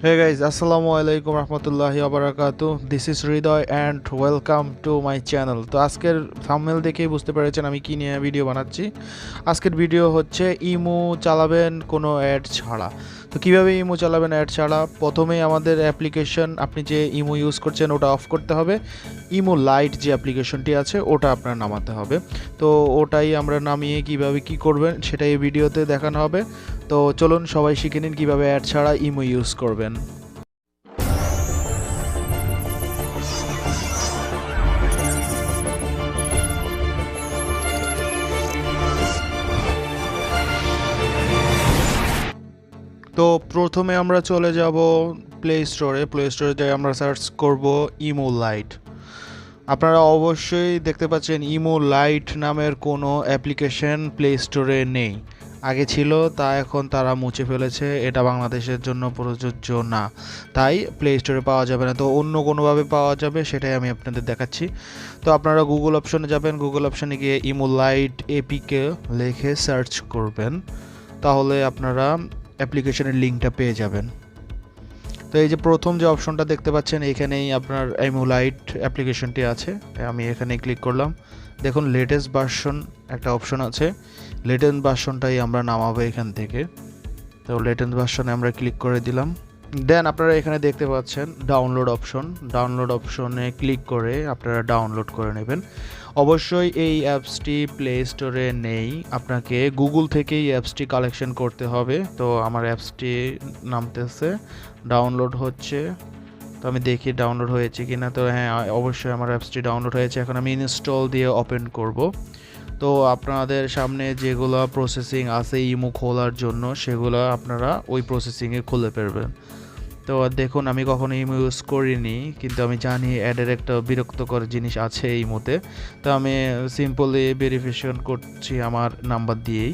Hey guys, Assalamu alaikum rahmatullahi wa barakatuh. This is Hridoy and welcome to my channel. তো আজকের thumbnail দেখেই বুঝতে পেরেছেন আমি কি নিয়ে ভিডিও বানাচ্ছি। আজকের ভিডিও হচ্ছে ইমো চালাবেন কোনো অ্যাড ছাড়া। তো কিভাবে ইমো চালাবেন অ্যাড ছাড়া? প্রথমেই আমাদের অ্যাপ্লিকেশন, আপনি যে ইমো ইউজ করছেন ওটা অফ করতে হবে। ইমো লাইট যে অ্যাপ্লিকেশনটি আছে ওটা আপনার নামাতে হবে। তো ওটাই আমরা নামিয়ে কিভাবে কি করবেন সেটাই এই ভিডিওতে দেখানো হবে। তো চলুন সবাই শিখে নিন কীভাবে অ্যাড ছাড়া ইমো ইউজ করবেন। তো প্রথমে আমরা চলে যাব প্লে স্টোরে যাই আমরা সার্চ করব ইমো লাইট। আপনারা অবশ্যই দেখতে পাচ্ছেন ইমো লাইট নামের কোনো অ্যাপ্লিকেশন প্লে স্টোরে নেই। আগে ছিল, তা এখন তারা মুছে ফেলেছে। এটা বাংলাদেশের জন্য প্রযোজ্য না, তাই প্লে স্টোরে পাওয়া যাবে না। তো অন্য কোনোভাবে পাওয়া যাবে, সেটাই আমি আপনাদের দেখাচ্ছি। তো আপনারা গুগল অপশনে যাবেন, গুগল অপশনে গিয়ে ইমো লাইট এপিকে লিখে সার্চ করবেন, তাহলে আপনারা অ্যাপ্লিকেশনের লিঙ্কটা পেয়ে যাবেন। তো এই যে প্রথম যে অপশনটা দেখতে পাচ্ছেন, এখানেই আপনার ইমো লাইট অ্যাপ্লিকেশনটি আছে। আমি এখানে ক্লিক করলাম, দেখুন লেটেস্ট ভার্সন একটা অপশন আছে। লেটেস্ট ভার্সনটাই আমরা নামাবো এখান থেকে। তো লেটেস্ট ভার্সনে আমরা ক্লিক করে দিলাম। দেন আপনারা এখানে দেখতে পাচ্ছেন ডাউনলোড অপশনে ক্লিক করে আপনারা ডাউনলোড করে নেবেন। অবশ্যই এই অ্যাপসটি প্লে স্টোরে নেই, আপনাকে গুগল থেকেই অ্যাপসটি কালেকশন করতে হবে। তো আমার অ্যাপসটি নামতেছে, ডাউনলোড হচ্ছে। তো আমি দেখি ডাউনলোড হয়েছে কিনা। তো হ্যাঁ, অবশ্যই আমার অ্যাপসটি ডাউনলোড হয়েছে। এখন আমি ইনস্টল দিয়ে ওপেন করব। তো আপনাদের সামনে যেগুলো প্রসেসিং আছে ইমো খোলার জন্য, সেগুলো আপনারা ওই প্রসেসিংয়ে খুলে ফেলবেন। তো দেখুন, আমি কখনো ইমো ইউজ করিনি, কিন্তু আমি জানি অ্যাডের একটা বিরক্তকর জিনিস আছে ইমোতে। তো আমি সিম্পলি ভেরিফিকেশন করছি আমার নাম্বার দিয়েই।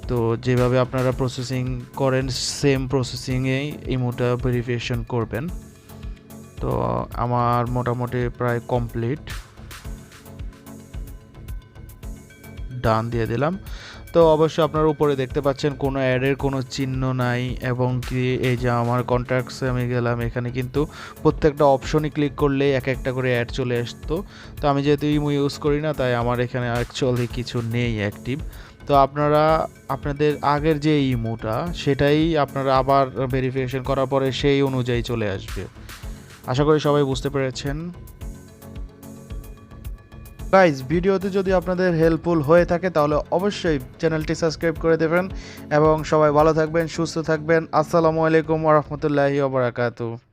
তো যেভাবে আপনারা প্রসেসিং করেন সেম প্রসেসিংয়েই ইমোটা ভেরিফিকেশন করবেন। তো আমার মোটামুটি প্রায় কমপ্লিট, ডান দিয়ে দিলাম। তো অবশ্যই আপনারা উপরে দেখতে পাচ্ছেন কোনো অ্যাডের কোনো চিহ্ন নাই, এবং কি এই যে আমার কন্ট্যাক্টসে আমি গেলাম, এখানে কিন্তু প্রত্যেকটা অপশনই ক্লিক করলে এক একটা করে অ্যাড চলে আসতো। তো আমি যেহেতু ইমো ইউজ করি না, তাই আমার এখানে অ্যাকচুয়ালি কিছু নেই অ্যাক্টিভ। তো আপনারা আপনাদের আগের যে ইমোটা, সেটাই আপনারা আবার ভেরিফিকেশন করার পরে সেই অনুযায়ী চলে আসবে। আশা করি সবাই বুঝতে পেরেছেন। গাইজ, ভিডিওতে যদি আপনাদের হেল্পফুল হয়ে থাকে তাহলে অবশ্যই চ্যানেলটি সাবস্ক্রাইব করে দেবেন, এবং সবাই ভালো থাকবেন, সুস্থ থাকবেন। আসসালামু আলাইকুম ওয়া রাহমাতুল্লাহি ওয়া বারাকাতুহু।